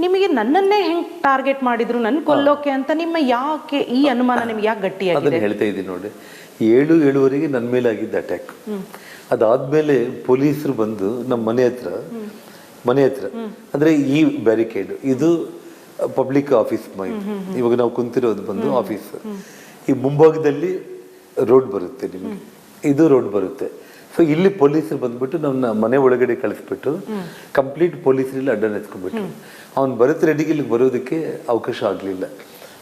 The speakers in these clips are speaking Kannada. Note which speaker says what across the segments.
Speaker 1: ನಿಮಗೆ ನನ್ನನ್ನೇ ಹೆಂಗ್ ಟಾರ್ಗೆಟ್ ಮಾಡಿದ್ರು, ನನ್ನ ಕೊಲ್ಲೋಕೆ ಅಂತ ನಿಮ್ಮ ಯಾಕೆ ಈ ಅನುಮಾನ ನಿಮ್ಗೆ ಯಾಕೆ ಗಟ್ಟಿಯಾಗಿದೆ?
Speaker 2: ಅದನ್ನ ಹೇಳ್ತಾ ಇದ್ದೀನಿ ನೋಡಿ. 7:07ವರೆಗೆ ನನ್ನ ಮೇಲೆ ಆಗಿದ್ದ ಅಟ್ಯಾಕ್. ಅದಾದ್ಮೇಲೆ ಪೊಲೀಸರು ಬಂದು ನಮ್ಮ ಮನೆ ಹತ್ರ ಅಂದ್ರೆ ಈ ಬ್ಯಾರಿಕೇಡ್ ಇದು ಪಬ್ಲಿಕ್ ಆಫೀಸ್ ಇವಾಗ ನಾವು ಕುಂತಿರೋದು ಬಂದು ಆಫೀಸ್. ಈ ಮುಂಭಾಗದಲ್ಲಿ ರೋಡ್ ಬರುತ್ತೆ, ನಿಮಗೆ ಇದು ರೋಡ್ ಬರುತ್ತೆ. ಸೊ ಇಲ್ಲಿ ಪೊಲೀಸರು ಬಂದ್ಬಿಟ್ಟು ನಮ್ಮ ಮನೆ ಒಳಗಡೆ ಕಳಿಸ್ಬಿಟ್ಟು ಕಂಪ್ಲೀಟ್ ಪೊಲೀಸರಲ್ಲಿ ಅಡ್ಡ ನೆತ್ಕೊಂಡ್ಬಿಟ್ಟು ಅವ್ನು ಬರುತ್ತೆ ರೆಡಿಗೆ ಇಲ್ಲಿಗೆ ಬರೋದಕ್ಕೆ ಅವಕಾಶ ಆಗಲಿಲ್ಲ.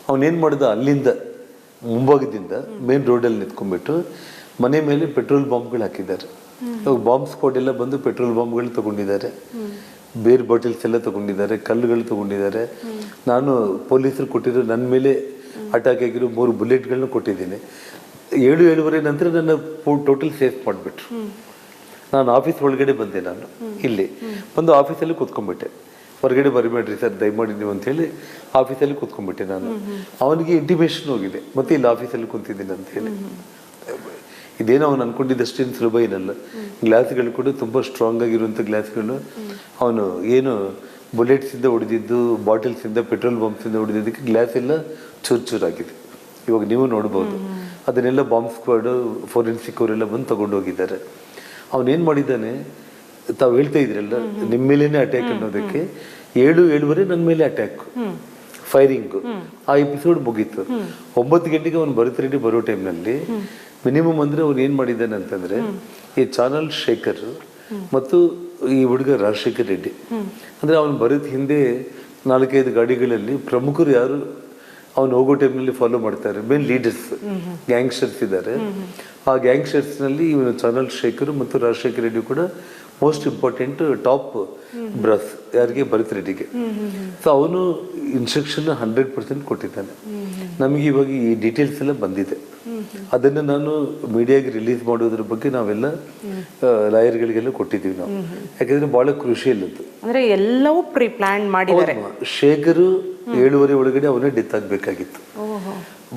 Speaker 2: ಅವನೇನು ಮಾಡ್ದ, ಅಲ್ಲಿಂದ ಮುಂಭಾಗದಿಂದ ಮೇನ್ ರೋಡಲ್ಲಿ ನಿಂತ್ಕೊಂಡ್ಬಿಟ್ಟು ಮನೆ ಮೇಲೆ ಪೆಟ್ರೋಲ್ ಬಾಂಬ್ಗಳು ಹಾಕಿದ್ದಾರೆ. ಇವಾಗ ಬಾಂಬ್ ಸ್ಕ್ವಾಡ್ ಎಲ್ಲ ಬಂದು ಪೆಟ್ರೋಲ್ ಬಾಂಬ್ಗಳು ತಗೊಂಡಿದ್ದಾರೆ, ಬೇರ್ ಬಾಟಲ್ಸ್ ಎಲ್ಲ ತಗೊಂಡಿದ್ದಾರೆ, ಕಲ್ಲುಗಳು ತಗೊಂಡಿದ್ದಾರೆ. ನಾನು ಪೊಲೀಸರು ಕೊಟ್ಟಿರೋ ನನ್ನ ಮೇಲೆ ಅಟ್ಯಾಕ್ ಆಗಿರೋ 3 ಬುಲೆಟ್ಗಳನ್ನ ಕೊಟ್ಟಿದ್ದೀನಿ. 7:07 ನಂತರ ನನ್ನ ಟೋಟಲ್ ಸೇಫ್ ಮಾಡಿಬಿಟ್ರು. ನಾನು ಆಫೀಸ್ ಒಳಗಡೆ ಬಂದೆ. ನಾನು ಇಲ್ಲಿ ಬಂದು ಆಫೀಸಲ್ಲಿ ಕೂತ್ಕೊಂಡ್ಬಿಟ್ಟೆ. ಹೊರಗಡೆ ಬರಬೇಡ್ರಿ ಸರ್ ದಯಮಾಡಿ ನೀವು ಅಂತ ಹೇಳಿ ಆಫೀಸಲ್ಲಿ ಕೂತ್ಕೊಂಡ್ಬಿಟ್ಟೆ. ನಾನು ಅವನಿಗೆ ಇಂಟಿಮೇಷನ್ ಹೋಗಿದೆ ಮತ್ತೆ ಇಲ್ಲಿ ಆಫೀಸಲ್ಲಿ ಕುಂತಿದ್ದೀನಿ ಅಂತ ಹೇಳಿ. ಇದೇನೋ ಅವನು ಅನ್ಕೊಂಡಿದ್ದಷ್ಟೇನು ಸುಲಭ ಏನಲ್ಲ. ಗ್ಲಾಸ್ಗಳು ಕೂಡ ತುಂಬ ಸ್ಟ್ರಾಂಗ್ ಆಗಿರುವಂಥ ಗ್ಲಾಸ್ಗಳು. ಅವನು ಏನು ಬುಲೆಟ್ಸಿಂದ ಹೊಡೆದಿದ್ದು, ಬಾಟಲ್ಸಿಂದ, ಪೆಟ್ರೋಲ್ ಬಾಂಬ್ಸಿಂದ ಹೊಡೆದಿದ್ದಕ್ಕೆ ಗ್ಲಾಸ್ ಎಲ್ಲ ಚೂರಾಗಿದೆ. ಇವಾಗ ನೀವು ನೋಡ್ಬೋದು. ಅದನ್ನೆಲ್ಲ ಬಾಂಬ್ ಸ್ಕ್ವಾಡು, ಫೋರೆನ್ಸಿಕ್ ಅವರೆಲ್ಲ ಬಂದು ತಗೊಂಡು ಹೋಗಿದ್ದಾರೆ. ಅವನೇನು ಮಾಡಿದ್ದಾನೆ, ತಾವು ಹೇಳ್ತಾ ಇದ್ರಲ್ಲ ನಿಮ್ಮ ಮೇಲೇನೆ ಅಟ್ಯಾಕ್ ಅನ್ನೋದಕ್ಕೆ, 7:07 ನನ್ನ ಮೇಲೆ ಅಟ್ಯಾಕ್, ಫೈರಿಂಗು. ಆ ಎಪಿಸೋಡ್ ಮುಗೀತು. 9 ಗಂಟೆಗೆ ಅವನು ರೆಡಿ ಬರೋ ಟೈಮ್ನಲ್ಲಿ ಮಿನಿಮಮ್ ಅಂದ್ರೆ ಅವ್ನು ಏನು ಮಾಡಿದ್ದಾನೆ ಅಂತಂದ್ರೆ, ಈ ಚಾನಲ್ ಶೇಖರ್ ಮತ್ತು ಈ ಹುಡುಗ ರಾಜಶೇಖರ್ ರೆಡ್ಡಿ ಅಂದ್ರೆ ಅವನು ಬರೋದ್ ಹಿಂದೆ 4-5 ಗಾಡಿಗಳಲ್ಲಿ ಪ್ರಮುಖರು ಯಾರು ಅವನು ಹೋಗೋ ಟೈಮ್ನಲ್ಲಿ ಫಾಲೋ ಮಾಡ್ತಾರೆ, ಮೇನ್ ಲೀಡರ್ಸ್ ಗ್ಯಾಂಗ್ಸ್ಟರ್ಸ್ ಇದ್ದಾರೆ. ಆ ಗ್ಯಾಂಗ್ಸ್ಟರ್ಸ್ನಲ್ಲಿ ಇವನು ಚಾನಲ್ ಶೇಖರ್ ಮತ್ತು ರಾಜಶೇಖರ್ ರೆಡ್ಡಿ ಕೂಡ ಮೋಸ್ಟ್ ಇಂಪಾರ್ಟೆಂಟ್ ಟಾಪ್ ಬ್ರಸ್ ಯಾರಿಗೆ ಭರತ್ ರೆಡ್ಡಿಗೆ. ಸೊ ಅವನು ಇನ್ಸ್ಟ್ರಕ್ಷನ್ 100% ಕೊಟ್ಟಿದ್ದಾನೆ. ನಮಗೆ ಇವಾಗ ಈ ಡೀಟೇಲ್ಸ್ ಎಲ್ಲ ಬಂದಿದೆ. ಅದನ್ನು ನಾನು ಮೀಡಿಯಾಗೆ ರಿಲೀಸ್ ಮಾಡೋದ್ರ ಬಗ್ಗೆ ನಾವೆಲ್ಲ ಲಾಯರ್ಗಳಿಗೆಲ್ಲ ಕೊಟ್ಟಿದ್ದೀವಿ ನಾವು. ಯಾಕಂದ್ರೆ ಬಹಳ ಕ್ರೂಷಿಯಲ್ ಅದು.
Speaker 1: ಅಂದ್ರೆ ಎಲ್ಲವೂ ಪ್ರೀ ಪ್ಲಾನ್ ಮಾಡಿದ್ದಾರೆ.
Speaker 2: ಶೇಖರು 7:15 ಒಳಗಡೆ ಅವನೇ ಡೆತ್ ಆಗ್ಬೇಕಾಗಿತ್ತು.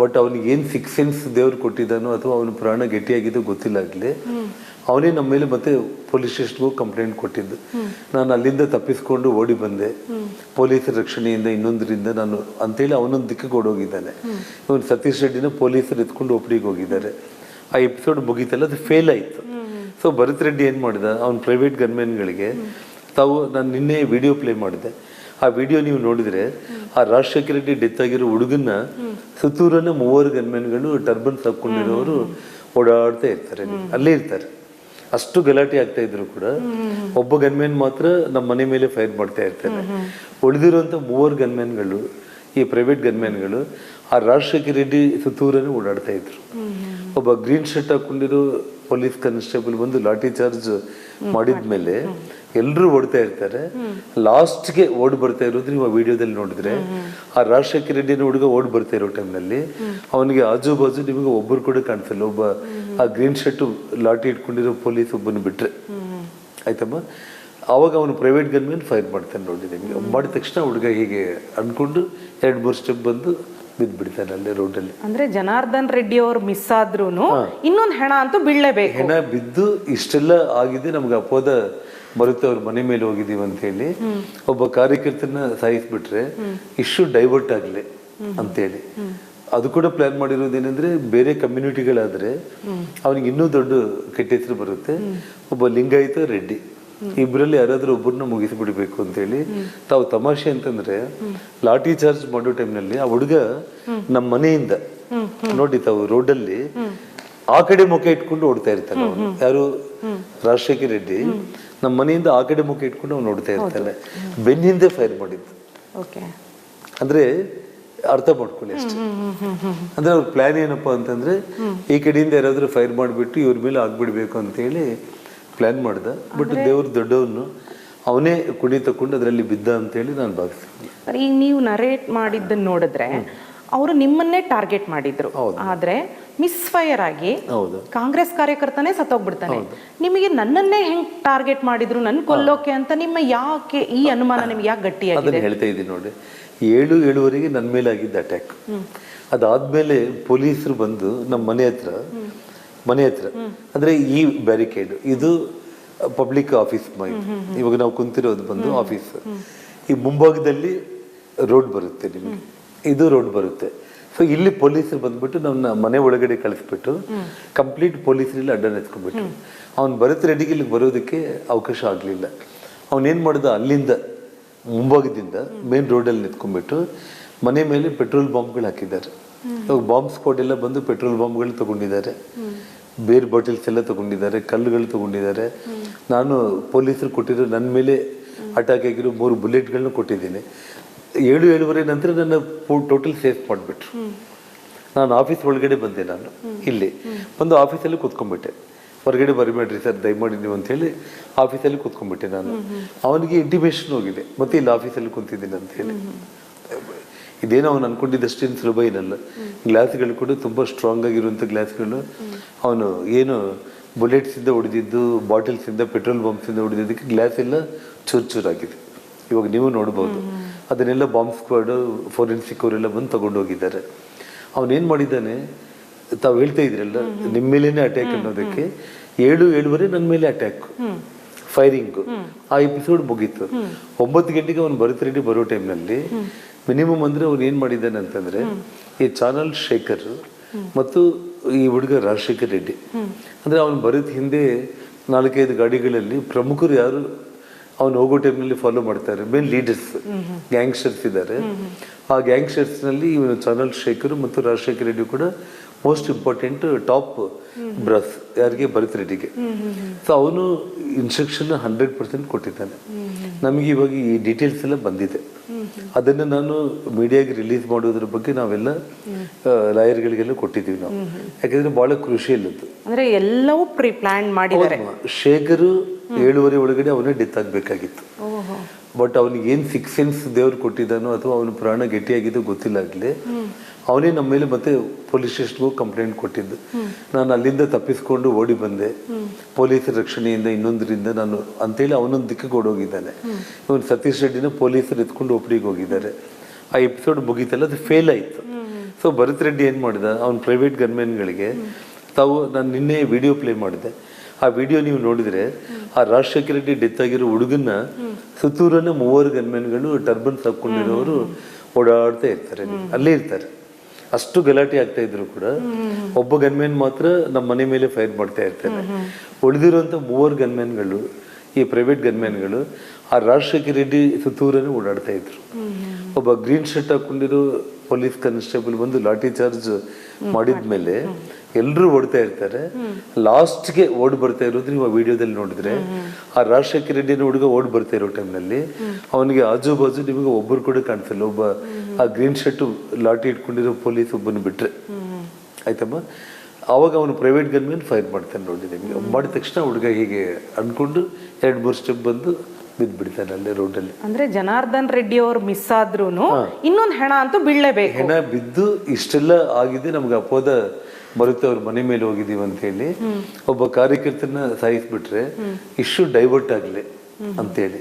Speaker 2: ಬಟ್ ಅವನಿಗೆ ಏನ್ 6 ಸೆನ್ಸ್ ದೇವ್ರು ಕೊಟ್ಟಿದ್ದಾನೋ ಅಥವಾ ಅವನ ಪ್ರಾಣ ಗಟ್ಟಿಯಾಗಿದ್ದು ಗೊತ್ತಿಲ್ಲ ಆಗ್ಲಿ, ಅವನೇ ನಮ್ಮ ಮೇಲೆ ಮತ್ತೆ ಪೊಲೀಸ್ ಸ್ಟೇಷನ್ಗೂ ಕಂಪ್ಲೇಂಟ್ ಕೊಟ್ಟಿದ್ದು. ನಾನು ಅಲ್ಲಿಂದ ತಪ್ಪಿಸ್ಕೊಂಡು ಓಡಿ ಬಂದೆ ಪೊಲೀಸರ ರಕ್ಷಣೆಯಿಂದ, ಇನ್ನೊಂದರಿಂದ ನಾನು ಅಂತೇಳಿ ಅವನೊಂದು ದಿಕ್ಕಿಗೆ ಓಡೋಗಿದ್ದಾನೆ. ಇವನು ಸತೀಶ್ ರೆಡ್ಡಿನ ಪೊಲೀಸರು ಎತ್ಕೊಂಡು ಒಪ್ಪಿಗೆ ಹೋಗಿದ್ದಾರೆ. ಆ ಎಪಿಸೋಡ್ ಮುಗೀತಲ್ಲ, ಅದು ಫೇಲ್ ಆಯಿತು. ಸೊ ಭರತ್ ರೆಡ್ಡಿ ಏನು ಮಾಡಿದ, ಅವ್ನ ಪ್ರೈವೇಟ್ ಗನ್ಮ್ಯಾನ್ಗಳಿಗೆ ನಾನು ನಿನ್ನೆ ವಿಡಿಯೋ ಪ್ಲೇ ಮಾಡಿದೆ. ಆ ವಿಡಿಯೋ ನೀವು ನೋಡಿದ್ರೆ ಆ ರಾಜಶೇಖರ್ ರೆಡ್ಡಿ ಡೆತ್ ಆಗಿರೋ ಹುಡುಗನ್ನ ಸುತ್ತೂರನ್ನ 3 ಗನ್ಮ್ಯಾನ್ಗಳು ಟರ್ಬನ್ಸ್ ಹಾಕೊಂಡಿರೋರು ಓಡಾಡ್ತಾ ಇರ್ತಾರೆ, ಅಲ್ಲೇ ಇರ್ತಾರೆ. ಅಷ್ಟು ಗಲಾಟೆ ಆಗ್ತಾ ಇದ್ರು ಕೂಡ ಒಬ್ಬ ಗನ್ಮ್ಯಾನ್ ಮಾತ್ರ ನಮ್ಮ ಮನೆ ಮೇಲೆ ಫೈರ್ ಮಾಡ್ತಾ ಇರ್ತಾನೆ. ಉಳಿದಿರುವಂತ 3 ಗನ್ಮ್ಯಾನ್ಗಳು, ಈ ಪ್ರೈವೇಟ್ ಗನ್ಮ್ಯಾನ್ಗಳು ಆ ರಾಜಶೇಖರ್ ರೆಡ್ಡಿ ಸುತ್ತೂರನ್ನು ಓಡಾಡ್ತಾ ಇದ್ರು. ಒಬ್ಬ ಗ್ರೀನ್ ಶರ್ಟ್ ಹಾಕೊಂಡಿರೋ ಪೊಲೀಸ್ ಕಾನ್ಸ್ಟೇಬಲ್ ಬಂದು ಲಾಠಿ ಚಾರ್ಜ್ ಮಾಡಿದ್ಮೇಲೆ ಎಲ್ಲರೂ ಓಡ್ತಾ ಇರ್ತಾರೆ. ಲಾಸ್ಟ್ಗೆ ಓಡ್ ಬರ್ತಾ ಇರೋದು ನೀವು ಆ ವಿಡಿಯೋದಲ್ಲಿ ನೋಡಿದ್ರೆ, ಆ ರಾಜಶೇಖರ್ ರೆಡ್ಡಿನ ಹುಡುಗ ಓಡ್ ಬರ್ತಾ ಇರೋ ಟೈಮ್ನಲ್ಲಿ ಅವನಿಗೆ ಆಜು ಬಾಜು ನಿಮಗೆ ಒಬ್ಬರು ಕೂಡ ಕಾಣಿಸಲ್ಲ. ಒಬ್ಬ ಆ ಗ್ರೀನ್ ಶರ್ಟ್ ಲಾಠಿ ಇಟ್ಕೊಂಡಿರೋ ಪೊಲೀಸ್ ಒಬ್ಬನು ಬಿಟ್ರೆ ಆಯ್ತಮ್ಮ. ಅವಾಗ ಅವನು ಪ್ರೈವೇಟ್ ಗನ್ ಮೇಲೆ ಫೈರ್ ಮಾಡ್ತಾನೆ ನೋಡಿ. ನಿಮಗೆ ಮಾಡಿದ ತಕ್ಷಣ ಹುಡುಗ ಹೀಗೆ ಅನ್ಕೊಂಡು 2-3 ಸ್ಟೆಪ್ ಬಂದು ಬಿದ್ದ್ಬಿಡ್ತಾನೆ ಅಲ್ಲೇ ರೋಡಲ್ಲಿ.
Speaker 1: ಅಂದ್ರೆ ಜನಾರ್ದನ್ ರೆಡ್ಡಿ ಅವರು ಮಿಸ್ ಆದ್ರೂ ಇನ್ನೊಂದು ಹೆಣ ಅಂತೂ ಬೀಳಲೇಬೇಕು.
Speaker 2: ಹೆಣ ಬಿದ್ದು ಇಷ್ಟೆಲ್ಲ ಆಗಿದೆ. ನಮ್ಗೆ ಅಪೋದ ಬರುತ್ತೆ ಅವ್ರ ಮನೆ ಮೇಲೆ ಹೋಗಿದೀವಿ ಅಂತ ಹೇಳಿ ಒಬ್ಬ ಕಾರ್ಯಕರ್ತನ ಸಾಯಿಸ್ಬಿಟ್ರೆ ಇಶ್ಯೂ ಡೈವರ್ಟ್ ಆಗ್ಲಿ ಅಂತೇಳಿ ಅದು ಕೂಡ ಪ್ಲಾನ್ ಮಾಡಿರೋದೇನೆಂದ್ರೆ, ಬೇರೆ ಕಮ್ಯುನಿಟಿಗಳಾದ್ರೆ ಅವನಿಗೆ ಇನ್ನೂ ದೊಡ್ಡ ಕೆಟ್ಟ ಹೆಸರು ಬರುತ್ತೆ. ಒಬ್ಬ ಲಿಂಗಾಯತ ರೆಡ್ಡಿ ಇಬ್ಬರಲ್ಲಿ ಯಾರಾದ್ರೂ ಒಬ್ಬರನ್ನ ಮುಗಿಸ್ಬಿಡ್ಬೇಕು ಅಂತ ಹೇಳಿ ತಾವು ತಮಾಷೆ ಅಂತಂದ್ರೆ ಲಾಠಿ ಚಾರ್ಜ್ ಮಾಡೋ ಟೈಮ್ನಲ್ಲಿ ಆ ಹುಡುಗ ನಮ್ಮ ಮನೆಯಿಂದ ನೋಡಿ ತಾವು ರೋಡಲ್ಲಿ ಆ ಕಡೆ ಮುಖ ಇಟ್ಕೊಂಡು ಓಡ್ತಾ ಇರ್ತಾನೆ. ಅವನು ಯಾರು ರಾಜಶೇಖರ್ ರೆಡ್ಡಿ ನಮ್ಮ ಮನೆಯಿಂದ ಆ ಕಡೆ ಮುಖ ಇಟ್ಕೊಂಡು ಅವ್ನು ನೋಡ್ತಾ ಇರ್ತಾನೆ. ಬೆನ್ನಿಂದ ಫೈರ್ ಮಾಡಿದ್ದು. ಅಂದ್ರೆ ಅರ್ಥ ಮಾಡ್ಕೊಳ್ಳಿ ಅಷ್ಟೇ. ಅಂದ್ರೆ ಅವ್ರ ಪ್ಲಾನ್ ಏನಪ್ಪಾ ಅಂತಂದ್ರೆ, ಈ ಕಡೆಯಿಂದ ಯಾರಾದ್ರೂ ಫೈರ್ ಮಾಡಿಬಿಟ್ಟು ಇವ್ರ ಮೇಲೆ ಆಗ್ಬಿಡ್ಬೇಕು ಅಂತ ಹೇಳಿ ಪ್ಲಾನ್ ಮಾಡ್ದ. ಬಟ್ ದೇವ್ರ ದೊಡ್ಡವನು, ಅವನೇ ಕುಣಿ ತಕೊಂಡು ಅದರಲ್ಲಿ ಬಿದ್ದ ಅಂತ ಹೇಳಿ ನಾನು ಭಾವಿಸ್ತೀನಿ.
Speaker 1: ಈಗ ನೀವು ನರೇಟ್ ಮಾಡಿದ್ದನ್ನು ನೋಡಿದ್ರೆ ಅವರು ನಿಮ್ಮನ್ನೇ ಟಾರ್ಗೆಟ್ ಮಾಡಿದ್ರು, ಆದ್ರೆ ಮಿಸ್ ಫೈರ್ ಆಗಿ ಕಾಂಗ್ರೆಸ್ ಕಾರ್ಯಕರ್ತನೇ ಸತ್ತೋಗ್ಬಿಡ್ತಾನೆ. ನಿಮಗೆ ನನ್ನನ್ನೇ ಹೆಂಗ್ ಟಾರ್ಗೆಟ್ ಮಾಡಿದ್ರು, ನನ್ನ ಕೊಲ್ಲೋಕೆ ಅಂತ ನಿಮ್ಮ ಯಾಕೆ ಈ ಅನುಮಾನ ನಿಮ್ಗೆ ಯಾಕೆ ಗಟ್ಟಿಯಾಗಿದೆ?
Speaker 2: ಅದನ್ನ ಹೇಳ್ತಾ ಇದ್ದೀನಿ ನೋಡಿ. 7:07 ನನ್ನ ಮೇಲೆ ಆಗಿದ್ದ ಅಟ್ಯಾಕ್. ಅದಾದ್ಮೇಲೆ ಪೊಲೀಸರು ಬಂದು ನಮ್ಮ ಮನೆ ಹತ್ರ ಅಂದ್ರೆ ಈ ಬ್ಯಾರಿಕೇಡ್ ಇದು ಪಬ್ಲಿಕ್ ಆಫೀಸ್ ಇವಾಗ ನಾವು ಕುಂತಿರೋದು ಬಂದು ಆಫೀಸ್. ಈ ಮುಂಭಾಗದಲ್ಲಿ ರೋಡ್ ಬರುತ್ತೆ ನಿಮಗೆ, ಇದು ರೋಡ್ ಬರುತ್ತೆ. ಸೊ ಇಲ್ಲಿ ಪೊಲೀಸರು ಬಂದ್ಬಿಟ್ಟು ನನ್ನ ಮನೆ ಒಳಗಡೆ ಕಳಿಸ್ಬಿಟ್ಟು ಕಂಪ್ಲೀಟ್ ಪೊಲೀಸರಲ್ಲಿ ಅಡ್ಡ ನೆತ್ಕೊಂಡ್ಬಿಟ್ಟು ಅವ್ನು ಭರತ್ ರೆಡ್ಡಿಗೆ ಇಲ್ಲಿಗೆ ಬರೋದಕ್ಕೆ ಅವಕಾಶ ಆಗಲಿಲ್ಲ. ಅವನೇನು ಮಾಡ್ದ, ಅಲ್ಲಿಂದ ಮುಂಭಾಗದಿಂದ ಮೇನ್ ರೋಡಲ್ಲಿ ನಿಂತ್ಕೊಂಡ್ಬಿಟ್ಟು ಮನೆ ಮೇಲೆ ಪೆಟ್ರೋಲ್ ಬಾಂಬ್ಗಳು ಹಾಕಿದ್ದಾರೆ. ಇವಾಗ ಬಾಂಬ್ ಸ್ಕ್ವಾಡ್ ಎಲ್ಲ ಬಂದು ಪೆಟ್ರೋಲ್ ಬಾಂಬ್ಗಳು ತಗೊಂಡಿದ್ದಾರೆ, ಬೇರ್ ಬಾಟಲ್ಸ್ ಎಲ್ಲ ತಗೊಂಡಿದ್ದಾರೆ, ಕಲ್ಲುಗಳು ತಗೊಂಡಿದ್ದಾರೆ. ನಾನು ಪೊಲೀಸರು ಕೊಟ್ಟಿರೋ ನನ್ನ ಮೇಲೆ ಅಟ್ಯಾಕ್ ಆಗಿರೋ 3 ಬುಲೆಟ್ಗಳನ್ನ ಕೊಟ್ಟಿದ್ದೀನಿ. 7-7:30 ನಂತರ ನನ್ನ ಟೋಟಲ್ ಸೇಫ್ ಮಾಡಿಬಿಟ್ರು. ನಾನು ಆಫೀಸ್ ಒಳಗಡೆ ಬಂದೆ, ನಾನು ಇಲ್ಲಿ ಬಂದು ಆಫೀಸಲ್ಲಿ ಕೂತ್ಕೊಂಡ್ಬಿಟ್ಟೆ. ಹೊರಗಡೆ ಬರಬೇಡ್ರಿ ಸರ್ ದಯಮಾಡಿ ನೀವು ಅಂತೇಳಿ ಆಫೀಸಲ್ಲಿ ಕೂತ್ಕೊಂಡ್ಬಿಟ್ಟೆ. ನಾನು ಅವನಿಗೆ ಇಂಟಿಮೇಷನ್ ಹೋಗಿದೆ ಮತ್ತೆ ಇಲ್ಲಿ ಆಫೀಸಲ್ಲಿ ಕುಂತಿದ್ದೀನಿ ಅಂತ ಹೇಳಿ. ಇದೇನೋ ಅವನು ಅನ್ಕೊಂಡಿದ್ದಷ್ಟೇನು ಸುಲಭ ಏನಲ್ಲ. ಗ್ಲಾಸ್ಗಳು ಕೂಡ ತುಂಬ ಸ್ಟ್ರಾಂಗ್ ಆಗಿರುವಂಥ ಗ್ಲಾಸ್ಗಳು. ಅವನು ಏನು ಬುಲೆಟ್ಸಿಂದ ಹೊಡೆದಿದ್ದು, ಬಾಟಲ್ಸಿಂದ, ಪೆಟ್ರೋಲ್ ಬಾಂಬ್ಸಿಂದ ಹೊಡೆದಿದ್ದಕ್ಕೆ ಗ್ಲಾಸ್ ಎಲ್ಲ ಚೂರಾಗಿದೆ. ಇವಾಗ ನೀವು ನೋಡ್ಬೋದು. ಅದನ್ನೆಲ್ಲ ಬಾಂಬ್ ಸ್ಕ್ವಾಡ್, ಫೋರೆನ್ಸಿಕ್ ಅವರೆಲ್ಲ ಬಂದು ತಗೊಂಡು ಹೋಗಿದ್ದಾರೆ. ಅವನೇನು ಮಾಡಿದ್ದಾನೆ, ತಾವು ಹೇಳ್ತಾ ಇದ್ರಲ್ಲ ನಿಮ್ಮ ಮೇಲೇನೆ ಅಟ್ಯಾಕ್ ಅನ್ನೋದಕ್ಕೆ, 7-7:30 ನನ್ನ ಮೇಲೆ ಅಟ್ಯಾಕ್, ಫೈರಿಂಗು. ಆ ಎಪಿಸೋಡ್ ಮುಗೀತು. 9 ಗಂಟೆಗೆ ಅವನು ಭರತ್ ರೆಡ್ಡಿ ಬರೋ ಟೈಮ್ನಲ್ಲಿ ಮಿನಿಮಮ್ ಅಂದ್ರೆ ಅವ್ನು ಏನ್ ಮಾಡಿದ್ದಾನೆ ಅಂತಂದ್ರೆ, ಈ ಚಾನಲ್ ಶೇಖರ್ ಮತ್ತು ಈ ಹುಡುಗ ರಾಜಶೇಖರ್ ರೆಡ್ಡಿ ಅಂದ್ರೆ ಅವನು ಭರತ್ ಹಿಂದೆ 4-5 ಗಾಡಿಗಳಲ್ಲಿ ಪ್ರಮುಖರು ಯಾರು ಅವನು ಹೋಗೋ ಟೈಮ್ನಲ್ಲಿ ಫಾಲೋ ಮಾಡ್ತಾರೆ, ಮೇನ್ ಲೀಡರ್ಸ್ ಗ್ಯಾಂಗ್ಸ್ಟರ್ಸ್ ಇದ್ದಾರೆ. ಆ ಗ್ಯಾಂಗ್ಸ್ಟರ್ಸ್ ನಲ್ಲಿ ಇವನು ಚಾನಲ್ ಶೇಖರ್ ಮತ್ತು ರಾಜಶೇಖರ್ ರೆಡ್ಡಿ ಕೂಡ ಮೋಸ್ಟ್ ಇಂಪಾರ್ಟೆಂಟ್ ಟಾಪ್ ಬ್ರಸ್ ಯಾರಿಗೆ, ಭರತ್ ರೆಡ್ಡಿಗೆ. ಸೊ ಅವನು ಇನ್ಸ್ಟ್ರಕ್ಷನ್ 100% ಕೊಟ್ಟಿದ್ದಾನೆ. ನಮಗೆ ಇವಾಗ ಈ ಡೀಟೇಲ್ಸ್ ಎಲ್ಲ ಬಂದಿದೆ. ಅದನ್ನು ನಾನು ಮೀಡಿಯಾಗೆ ರಿಲೀಸ್ ಮಾಡೋದ್ರ ಬಗ್ಗೆ ನಾವೆಲ್ಲ ಲಾಯರ್ಗಳಿಗೆಲ್ಲ ಕೊಟ್ಟಿದ್ದೀವಿ ನಾವು. ಯಾಕಂದ್ರೆ ಬಹಳ ಕ್ರೂಷಿಯಲ್ ಅದು.
Speaker 1: ಅಂದ್ರೆ ಎಲ್ಲವೂ ಪ್ರೀ ಪ್ಲಾನ್ ಮಾಡಿದ್ದಾರೆ.
Speaker 2: ಶೇಖರು 7:30 ಒಳಗಡೆ ಅವನೇ ಡೆತ್ ಆಗ್ಬೇಕಾಗಿತ್ತು. ಬಟ್ ಅವನಿಗೆ ಏನ್ 6 ಸೆನ್ಸ್ ದೇವ್ರು ಕೊಟ್ಟಿದ್ದಾನೋ ಅಥವಾ ಅವನ ಪ್ರಾಣ ಗಟ್ಟಿಯಾಗಿದ್ದು ಗೊತ್ತಿಲ್ಲ ಆಗ್ಲಿ, ಅವನೇ ನಮ್ಮ ಮೇಲೆ ಮತ್ತೆ ಪೊಲೀಸ್ ಸ್ಟೇಷನ್ಗೂ ಕಂಪ್ಲೇಂಟ್ ಕೊಟ್ಟಿದ್ದು. ನಾನು ಅಲ್ಲಿಂದ ತಪ್ಪಿಸ್ಕೊಂಡು ಓಡಿ ಬಂದೆ ಪೊಲೀಸರ ರಕ್ಷಣೆಯಿಂದ, ಇನ್ನೊಂದರಿಂದ ನಾನು ಅಂತೇಳಿ ಅವನೊಂದು ದಿಕ್ಕಿಗೆ ಓಡೋಗಿದ್ದಾನೆ. ಇವನು ಸತೀಶ್ ರೆಡ್ಡಿನ ಪೊಲೀಸರು ಎತ್ಕೊಂಡು ಒಪ್ಪಿಗೆ ಹೋಗಿದ್ದಾರೆ. ಆ ಎಪಿಸೋಡ್ ಮುಗೀತಲ್ಲ, ಅದು ಫೇಲ್ ಆಯ್ತು. ಸೊ ಭರತ್ ರೆಡ್ಡಿ ಏನ್ ಮಾಡಿದ, ಅವ್ನ ಪ್ರೈವೇಟ್ ಗನ್ಮೆನ್ಗಳಿಗೆ ತಾವು, ನಾನು ನಿನ್ನೆ ವಿಡಿಯೋ ಪ್ಲೇ ಮಾಡಿದೆ, ಆ ವಿಡಿಯೋ ನೀವು ನೋಡಿದ್ರೆ ಆ ರಾಜಶೇಖರ್ ರೆಡ್ಡಿ ಡೆತ್ ಆಗಿರೋ ಹುಡುಗನ್ನ ಸುತ್ತೂರನ್ನ 3 ಗನ್ಮೆನ್ಗಳು ಟರ್ಬನ್ಸ್ ಹಾಕೊಂಡಿರೋರು ಓಡಾಡ್ತಾ ಇರ್ತಾರೆ, ಅಲ್ಲೇ ಇರ್ತಾರೆ. ಅಷ್ಟು ಗಲಾಟೆ ಆಗ್ತಾ ಇದ್ರು ಕೂಡ ಒಬ್ಬ ಗನ್ಮ್ಯಾನ್ ಮಾತ್ರ ನಮ್ಮ ಮನೆ ಮೇಲೆ ಫೈರ್ ಮಾಡ್ತಾ ಇರ್ತಾನೆ. ಉಳಿದಿರುವಂತ 3 ಗನ್ಮ್ಯಾನ್ಗಳು, ಈ ಪ್ರೈವೇಟ್ ಗನ್ಮ್ಯಾನ್ಗಳು ಆ ರಾಜಶೇಖರ್ ರೆಡ್ಡಿ ಸುತ್ತೂರನ್ನು ಓಡಾಡ್ತಾ ಇದ್ರು. ಒಬ್ಬ ಗ್ರೀನ್ ಶರ್ಟ್ ಹಾಕೊಂಡಿರೋ ಪೊಲೀಸ್ ಕಾನ್ಸ್ಟೇಬಲ್ ಬಂದು ಲಾಠಿ ಚಾರ್ಜ್ ಮಾಡಿದ್ಮೇಲೆ ಎಲ್ರು ಓಡ್ತಾ ಇರ್ತಾರೆ. ಲಾಸ್ಟ್ಗೆ ಓಡ್ ಬರ್ತಾ ಇರೋದು ನೀವು ಆ ವಿಡಿಯೋದಲ್ಲಿ ನೋಡಿದ್ರೆ, ಆ ರಾಜಶೇಖರ್ ರೆಡ್ಡಿನ ಹುಡುಗ ಓಡ್ ಬರ್ತಾ ಇರೋ ಟೈಮ್ನಲ್ಲಿ ಅವನಿಗೆ ಆಜು ಬಾಜು ನಿಮಗೆ ಒಬ್ಬರು ಕೂಡ ಕಾಣಿಸಲ್ಲ. ಒಬ್ಬ ಆ ಗ್ರೀನ್ ಶರ್ಟ್ ಲಾಠಿ ಇಟ್ಕೊಂಡಿರೋ ಪೊಲೀಸ್ ಒಬ್ಬನು ಬಿಟ್ರೆ ಆಯ್ತಮ್ಮ. ಅವಾಗ ಅವನು ಪ್ರೈವೇಟ್ ಗನ್ಮೇಲೆ ಫೈರ್ ಮಾಡ್ತಾನೆ ನೋಡಿ. ನಿಮಗೆ ಮಾಡಿದ ತಕ್ಷಣ ಹುಡುಗ ಹೀಗೆ ಅನ್ಕೊಂಡು 2-3 ಸ್ಟೆಪ್ ಬಂದು ಬಿದ್ದ್ಬಿಡ್ತಾನೆ ಅಲ್ಲೇ ರೋಡಲ್ಲಿ.
Speaker 1: ಅಂದ್ರೆ ಜನಾರ್ದನ್ ರೆಡ್ಡಿ ಅವರು ಮಿಸ್ ಆದ್ರೂ ಇನ್ನೊಂದು ಹೆಣ ಅಂತೂ ಬೀಳಲೇಬೇಕು.
Speaker 2: ಹೆಣ ಬಿದ್ದು ಇಷ್ಟೆಲ್ಲ ಆಗಿದೆ, ನಮ್ಗೆ ಅಪೋದ ಬರುತ್ತೆ ಅವ್ರ ಮನೆ ಮೇಲೆ ಹೋಗಿದೀವಿ ಅಂತ ಹೇಳಿ. ಒಬ್ಬ ಕಾರ್ಯಕರ್ತನ ಸಾಯಿಸ್ಬಿಟ್ರೆ ಇಶ್ಯೂ ಡೈವರ್ಟ್ ಆಗ್ಲಿ ಅಂತೇಳಿ